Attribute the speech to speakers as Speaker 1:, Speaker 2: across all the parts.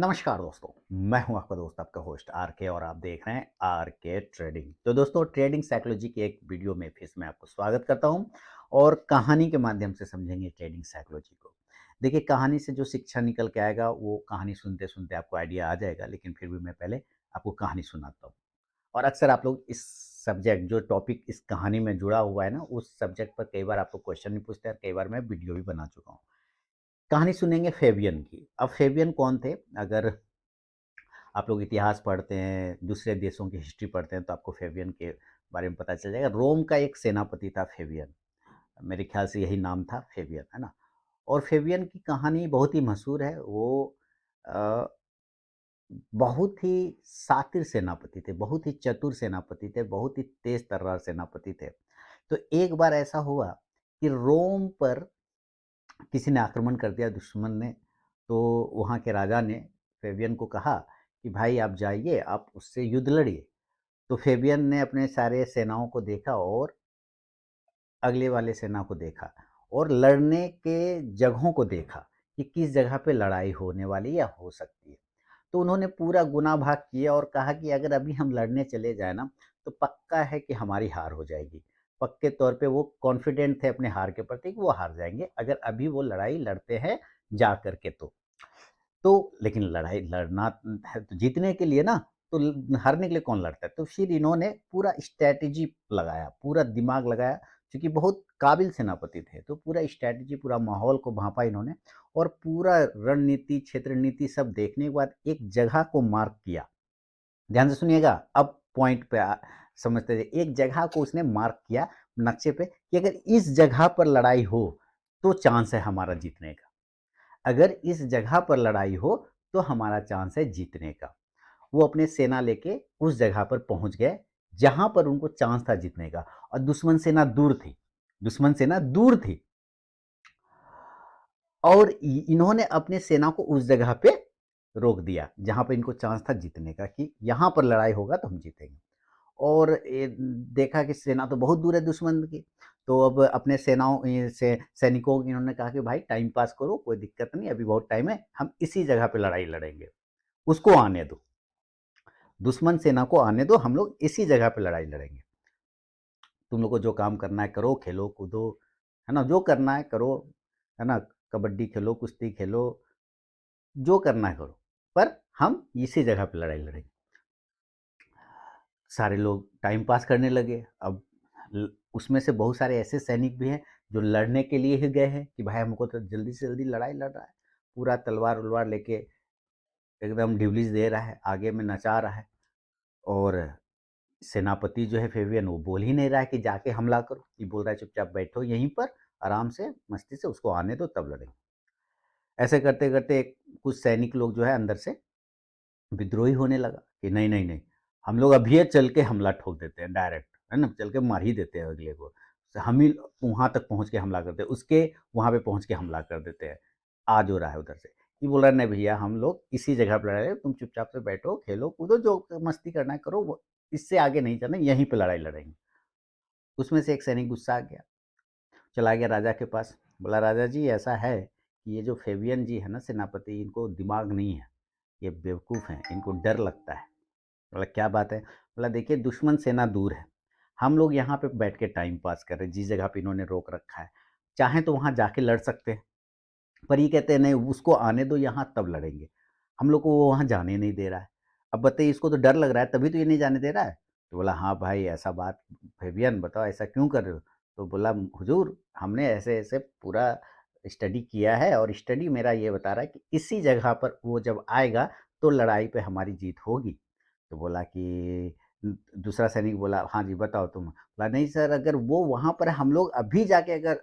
Speaker 1: नमस्कार दोस्तों, मैं हूं आपका दोस्त आपका होस्ट आर के और आप देख रहे हैं आर के ट्रेडिंग। तो दोस्तों ट्रेडिंग साइकोलॉजी की एक वीडियो में फिर से मैं आपको स्वागत करता हूं और कहानी के माध्यम से समझेंगे ट्रेडिंग साइकोलॉजी को। देखिए कहानी से जो शिक्षा निकल के आएगा वो कहानी सुनते सुनते आपको आइडिया आ जाएगा, लेकिन फिर भी मैं पहले आपको कहानी सुनाता हूँ। और अक्सर आप लोग इस सब्जेक्ट जो टॉपिक इस कहानी में जुड़ा हुआ है ना, उस सब्जेक्ट पर कई बार आपको क्वेश्चन भी पूछते हैं, कई बार मैं वीडियो भी बना चुका हूँ। कहानी सुनेंगे फेबियन की। अब फेबियन कौन थे? अगर आप लोग इतिहास पढ़ते हैं, दूसरे देशों की हिस्ट्री पढ़ते हैं, तो आपको फेबियन के बारे में पता चल जाएगा। रोम का एक सेनापति था फेबियन, मेरे ख्याल से यही नाम था फेबियन, है ना? और फेबियन की कहानी बहुत ही मशहूर है। वो अ, बहुत ही शातिर सेनापति थे, बहुत ही चतुर सेनापति थे, बहुत ही तेज तर्रार सेनापति थे। तो एक बार ऐसा हुआ कि रोम पर किसी ने आक्रमण कर दिया, दुश्मन ने। तो वहाँ के राजा ने फेबियन को कहा कि भाई आप जाइए, आप उससे युद्ध लड़िए। तो फेबियन ने अपने सारे सेनाओं को देखा और अगले वाले सेना को देखा और लड़ने के जगहों को देखा कि किस जगह पे लड़ाई होने वाली या हो सकती है। तो उन्होंने पूरा गुना भाग किया और कहा कि अगर अभी हम लड़ने चले जाए ना, तो पक्का है कि हमारी हार हो जाएगी। पक्के तौर पे वो कॉन्फिडेंट थे अपने हार के प्रति कि वो हार जाएंगे अगर अभी वो लड़ाई लड़ते हैं जा करके। तो लेकिन लड़ाई लड़ना है तो जीतने के लिए ना, तो हारने के लिए कौन लड़ता है? तो फिर इन्होंने पूरा स्ट्रैटेजी लगाया, पूरा दिमाग लगाया, क्योंकि बहुत काबिल सेनापति थे। तो पूरा स्ट्रैटेजी, पूरा माहौल को भांपा इन्होंने और पूरा रणनीति, क्षेत्र नीति सब देखने के बाद एक जगह को मार्क किया। ध्यान से सुनिएगा, अब पॉइंट पे समझते थे। एक जगह को उसने मार्क किया नक्शे पे कि अगर इस जगह पर लड़ाई हो तो चांस है हमारा जीतने का। अगर इस जगह पर लड़ाई हो तो हमारा चांस है जीतने का। वो अपने सेना लेके उस जगह पर पहुंच गए जहां पर उनको चांस था जीतने का। और दुश्मन सेना दूर थी, दुश्मन सेना दूर थी। और इन्होंने अपने सेना को उस जगह पे रोक दिया जहां पर इनको चांस था जीतने का, कि यहां पर लड़ाई होगा तो हम जीतेंगे। और देखा कि सेना तो बहुत दूर है दुश्मन की। तो अब अपने सेनाओं से सैनिकों को इन्होंने कहा कि भाई टाइम पास करो, कोई दिक्कत नहीं, अभी बहुत टाइम है, हम इसी जगह पे लड़ाई लड़ेंगे। उसको आने दो, दुश्मन सेना को आने दो, हम लोग इसी जगह पे लड़ाई लड़ेंगे। तुम लोग को जो काम करना है करो, खेलो कूदो, है ना, जो करना है करो, है ना, कबड्डी खेलो, कुश्ती खेलो, जो करना है करो, पर हम इसी जगह पे लड़ाई लड़ेंगे। सारे लोग टाइम पास करने लगे। अब उसमें से बहुत सारे ऐसे सैनिक भी हैं जो लड़ने के लिए ही गए हैं कि भाई हमको तो जल्दी से जल्दी लड़ाई लड़ रहा है, पूरा तलवार उलवार लेके एकदम ड्यूलिस दे रहा है, आगे में नचा रहा है। और सेनापति जो है फेबियन, वो बोल ही नहीं रहा है कि जाके हमला करो, ये बोल रहा है चुपचाप बैठो यहीं पर, आराम से मस्ती से, उसको आने दो तब लड़ेंगे। ऐसे करते करते कुछ सैनिक लोग जो है अंदर से विद्रोही होने लगा कि नहीं नहीं नहीं, हम लोग अभी चल के हमला ठोक देते हैं डायरेक्ट, है ना, चल के मार ही देते हैं अगले को। हम ही वहां तक पहुंच के हमला करते हैं, उसके वहां पे पहुंच के हमला कर देते हैं। आ जो रहा है उधर से, ये बोल रहा है नहीं भैया, हम लोग इसी जगह पर लड़ाई, तुम चुपचाप से बैठो, खेलो कूदो, जो मस्ती करना है करो, इससे आगे नहीं जाना, यहीं पे लड़ाई लड़ेंगे। उसमें से एक सैनिक गुस्सा आ गया, चला गया राजा के पास, बोला राजा जी ऐसा है कि ये जो फेबियन जी है ना सेनापति, इनको दिमाग नहीं है, ये बेवकूफ़ हैं, इनको डर लगता है। बोला क्या बात है? बोला देखिए दुश्मन सेना दूर है, हम लोग यहाँ पे बैठ के टाइम पास कर रहे हैं जिस जगह पे इन्होंने रोक रखा है। चाहें तो वहाँ जाके लड़ सकते हैं, पर ये कहते हैं नहीं, उसको आने दो यहाँ तब लड़ेंगे। हम लोग को वो वहाँ जाने नहीं दे रहा है। अब बताइए, इसको तो डर लग रहा है तभी तो ये नहीं जाने दे रहा है। तो बोला हाँ भाई ऐसा बात, फेबियन बताओ ऐसा क्यों कर रहे हो? तो बोला हुजूर हमने ऐसे-ऐसे पूरा स्टडी किया है और स्टडी मेरा ये बता रहा है कि इसी जगह पर वो जब आएगा तो लड़ाई पे हमारी जीत होगी। तो बोला कि दूसरा सैनिक बोला हाँ जी बताओ तुम? बोला नहीं सर, अगर वो वहाँ पर हम लोग अभी जाके अगर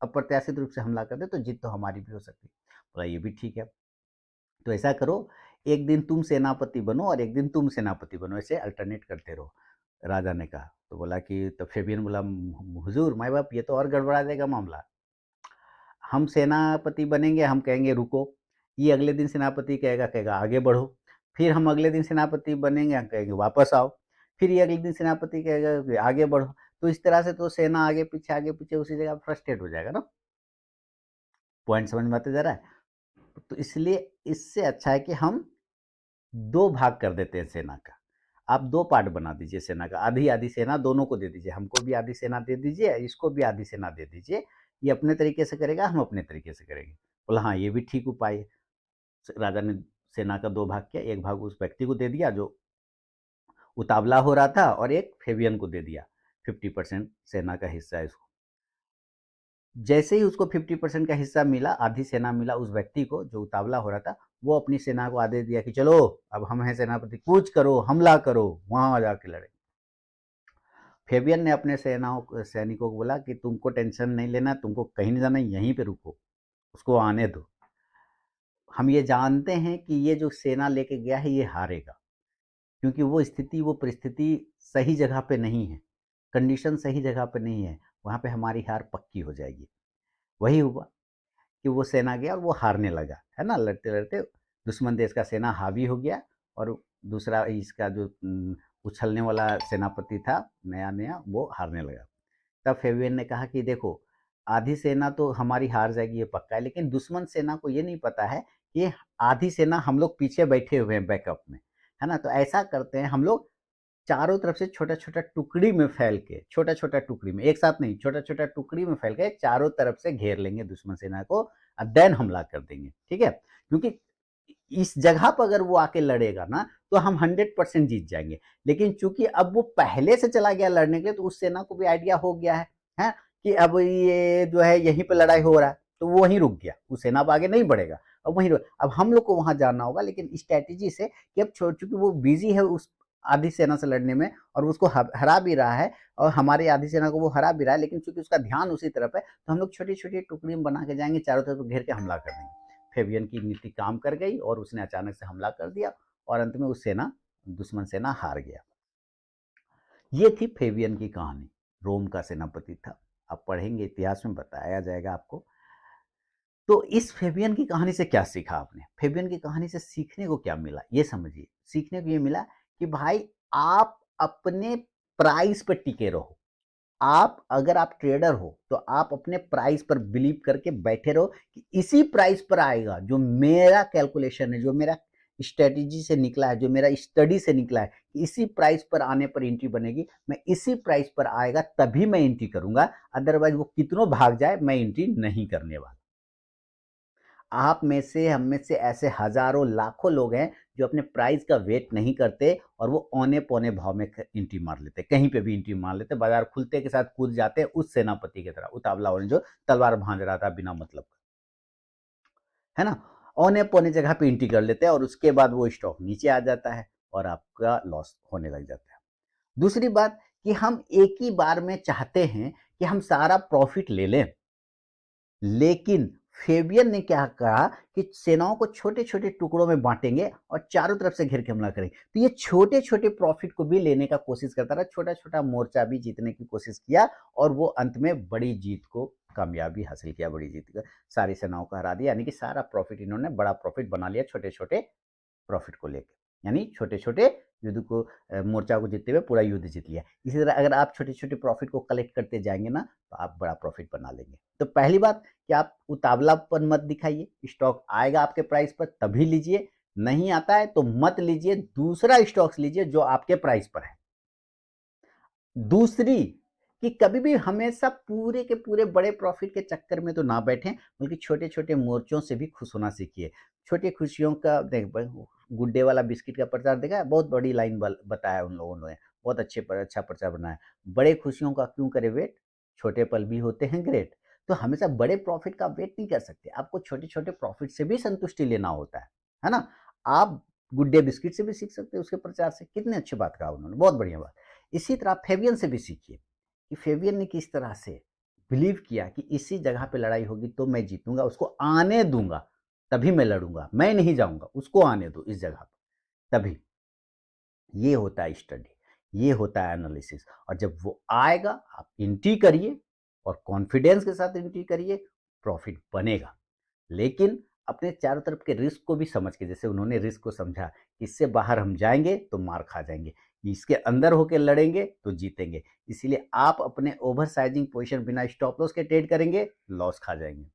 Speaker 1: अप्रत्याशित रूप से हमला कर दें तो जीत तो हमारी भी हो सकती है। बोला ये भी ठीक है। तो ऐसा करो, एक दिन तुम सेनापति बनो और एक दिन तुम सेनापति बनो, ऐसे अल्टरनेट करते रहो। राजा ने कहा। तो बोला कि तो फेबियन बोला हुजूर माई बाप ये तो और गड़बड़ा जाएगा मामला। हम सेनापति बनेंगे, हम कहेंगे रुको, ये अगले दिन सेनापति कहेगा कहेगा आगे बढ़ो, फिर हम अगले दिन सेनापति बनेंगे, हम कहेंगे वापस आओ, फिर ये अगले दिन सेनापति कहेगा कि आगे बढ़ो। तो इस तरह से तो सेना आगे पीछे उसी जगह फ्रस्ट्रेट हो जाएगा ना। पॉइंट समझ में आते जा रहा है? तो इसलिए इससे अच्छा है कि हम 2 भाग कर देते हैं सेना का। आप 2 पार्ट बना दीजिए सेना का, आधी-आधी सेना दोनों को दे दीजिए, हमको भी आधी सेना दे दीजिए, इसको भी आधी सेना दे दीजिए। ये अपने तरीके से करेगा, हम अपने तरीके से करेंगे। बोला हाँ, ये भी ठीक उपाय है। राजा ने सेना का 2 भाग किया, 1 भाग उस व्यक्ति को दे दिया जो उतावला हो रहा था और एक फेबियन को दे दिया, 50% सेना का हिस्सा इसको। जैसे ही उसको 50% का हिस्सा मिला, आधी सेना मिला उस व्यक्ति को जो उतावला हो रहा था, वो अपनी सेना को आदेश दिया कि चलो अब हम हैं सेनापति, कूच करो, हमला करो, वहां जाके लड़े। फेबियन ने अपने सैनिकों को बोला कि तुमको टेंशन नहीं लेना, तुमको कहीं नहीं जाना, यहीं पे रुको, उसको आने दो। हम ये जानते हैं कि ये जो सेना लेके गया है ये हारेगा, क्योंकि वो स्थिति, वो परिस्थिति सही जगह पे नहीं है, कंडीशन सही जगह पे नहीं है, वहाँ पे हमारी हार पक्की हो जाएगी। वही हुआ कि वो सेना गया और वो हारने लगा, है ना? लड़ते-लड़ते दुश्मन देश का सेना हावी हो गया और दूसरा इसका जो उछलने वाला सेनापति था नया-नया, वो हारने लगा। तब फेबियन ने कहा कि देखो, आधी सेना तो हमारी हार जाएगी ये पक्का है, लेकिन दुश्मन सेना को ये नहीं पता है कि आधी सेना हम लोग पीछे बैठे हुए हैं बैकअप में, है ना? तो ऐसा करते हैं हम लोग चारों तरफ से छोटा-छोटा टुकड़ी में फैल के, छोटा-छोटा टुकड़ी में, एक साथ नहीं, छोटा-छोटा टुकड़ी में फैल के चारों तरफ से घेर लेंगे दुश्मन सेना को देन हमला कर देंगे, ठीक है? क्योंकि इस जगह पर अगर वो आके लड़ेगा ना, तो हम 100% जीत जाएँगे। लेकिन चूँकि अब वो पहले से चला गया लड़ने के लिए, तो उस सेना को भी आइडिया हो गया है? कि अब ये जो है यहीं पे लड़ाई हो रहा है, तो वो वहीं रुक गया, वो सेना अब आगे नहीं बढ़ेगा, अब वहीं रुक अब हम लोग को वहाँ जाना होगा लेकिन स्ट्रैटेजी से कि अब चूँकि वो बिज़ी है उस आधी सेना से लड़ने में और उसको हरा भी रहा है और हमारी आधी सेना को वो हरा भी रहा है, लेकिन चूँकि उसका ध्यान उसी तरफ है, तो हम लोग छोटी-छोटी टुकड़ी में बना के जाएँगे, चारों तरफ घेर के हमला कर देंगे। फेबियन की नीति काम कर गई और उसने अचानक से हमला कर दिया और अंत में वो सेना दुश्मन सेना हार गया। ये थी फेबियन की कहानी। रोम का सेनापति था। आप पढ़ेंगे इतिहास में बताया जाएगा आपको। तो इस फेबियन की कहानी से क्या सीखा आपने? फेबियन की कहानी से सीखने को क्या मिला? ये समझिए। सीखने को ये मिला कि भाई आप अपने प्राइस पे टिके रहो। आप अगर आप ट्रेडर हो तो आप अपने प्राइस पर बिलीव करके बैठे रहो कि इसी प्राइस पर आएगा जो मेरा कैलकुलेशन है, जो मेरा स्ट्रेटेजी से निकला है, जो मेरा स्टडी से निकला है, इसी प्राइस पर आने पर एंट्री बनेगी। मैं इसी प्राइस पर आएगा तभी मैं एंट्री करूंगा, अदरवाइज वो कितनों भाग जाए मैं एंट्री नहीं करने वाला। आप में से, हम में से ऐसे हज़ारों, लाखों लोग हैं जो अपने प्राइस का वेट नहीं करते और वो औने-पौने भाव में ख एंट्री मार लेते हैं, कहीं पे भी एंट्री मार लेते हैं, बाज़ार खुलते के साथ कूद जाते हैं उस सेनापति की तरह, उतावला वाला जो तलवार भांज रहा था बिना मतलब का, है ना? औने-पौने जगह पे एंट्री कर लेते हैं और उसके बाद वो स्टॉक नीचे आ जाता है और आपका लॉस होने लग जाता है। दूसरी बात कि हम एक ही बार में चाहते हैं कि हम सारा प्रॉफ़िट ले लें। लेकिन फेबियन ने क्या कहा कि सेनाओं को छोटे-छोटे टुकड़ों में बाँटेंगे और चारों तरफ से घेर के हमला करेंगे। तो ये छोटे-छोटे प्रॉफ़िट को भी लेने का कोशिश करता रहा, छोटा-छोटा मोर्चा भी जीतने की कोशिश किया और वो अंत में बड़ी जीत को कामयाबी हासिल किया, बड़ी जीत का सारी सेनाओं को हरा दिया, यानी कि सारा प्रॉफ़िट इन्होंने बड़ा प्रॉफ़िट बना लिया छोटे-छोटे प्रॉफ़िट को लेके। यानी छोटे-छोटे युद्ध को मोर्चा को जीतते हुए पूरा युद्ध जीत लिया। इसी तरह अगर आप छोटे-छोटे प्रॉफ़िट को कलेक्ट करते जाएँगे ना, तो आप बड़ा प्रॉफ़िट बना लेंगे। तो पहली बात कि आप उतावलापन मत दिखाइए, स्टॉक आएगा आपके प्राइस पर तभी लीजिए, नहीं आता है तो मत लीजिए, दूसरा स्टॉक्स लीजिए जो आपके प्राइस पर है। दूसरी कि कभी भी हमेशा पूरे के पूरे बड़े प्रॉफ़िट के चक्कर में तो ना बैठें, बल्कि छोटे-छोटे मोर्चों से भी खुश होना सीखिए। छोटी खुशियों का देख ब गुड डे वाला बिस्किट का प्रचार देखा है? बहुत बड़ी लाइन बल बताया उन लोगों ने, बहुत अच्छा प्रचार बनाया। बड़े खुशियों का क्यों करें वेट, छोटे पल भी होते हैं ग्रेट। तो हमेशा बड़े प्रॉफ़िट का वेट नहीं कर सकते, आपको छोटे-छोटे प्रॉफ़िट से भी संतुष्टि लेना होता है ना? आप गुड डे बिस्किट से भी सीख सकते हैं उसके प्रचार से, कितनी अच्छी बात कहा उन्होंने, बहुत बढ़िया बात। इसी तरह आप फेबियन से भी सीखिए कि फेबियन ने किस तरह से बिलीव किया कि इसी जगह पे लड़ाई होगी तो मैं जीतूँगा, उसको आने दूँगा, तभी मैं लड़ूँगा, मैं नहीं जाऊँगा, उसको आने दो इस जगह पे, तभी। ये होता है स्टडी, ये होता है एनालिसिस और जब वो आएगा आप एंट्री करिए और कॉन्फिडेंस के साथ एंट्री करिए, प्रॉफ़िट बनेगा। लेकिन अपने चारों तरफ के रिस्क को भी समझ के, जैसे उन्होंने रिस्क को समझा कि इससे बाहर हम जाएँगे तो मार खा जाएँगे, इसके अंदर होके लड़ेंगे तो जीतेंगे। इसीलिए आप अपने ओवर साइज़िंग पोज़ीशन बिना स्टॉप लॉस के ट्रेड करेंगे, लॉस खा जाएँगे।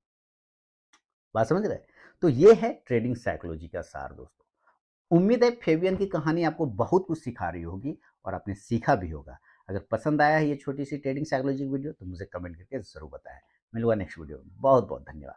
Speaker 1: बात समझ रहे हैं? तो ये है ट्रेडिंग साइकोलॉजी का सार दोस्तों। उम्मीद है फेबियन की कहानी आपको बहुत कुछ सिखा रही होगी और आपने सीखा भी होगा। अगर पसंद आया है ये छोटी सी ट्रेडिंग साइकोलॉजी वीडियो तो मुझे कमेंट करके ज़रूर बताएं। मिलूंगा नेक्स्ट वीडियो में। बहुत बहुत धन्यवाद।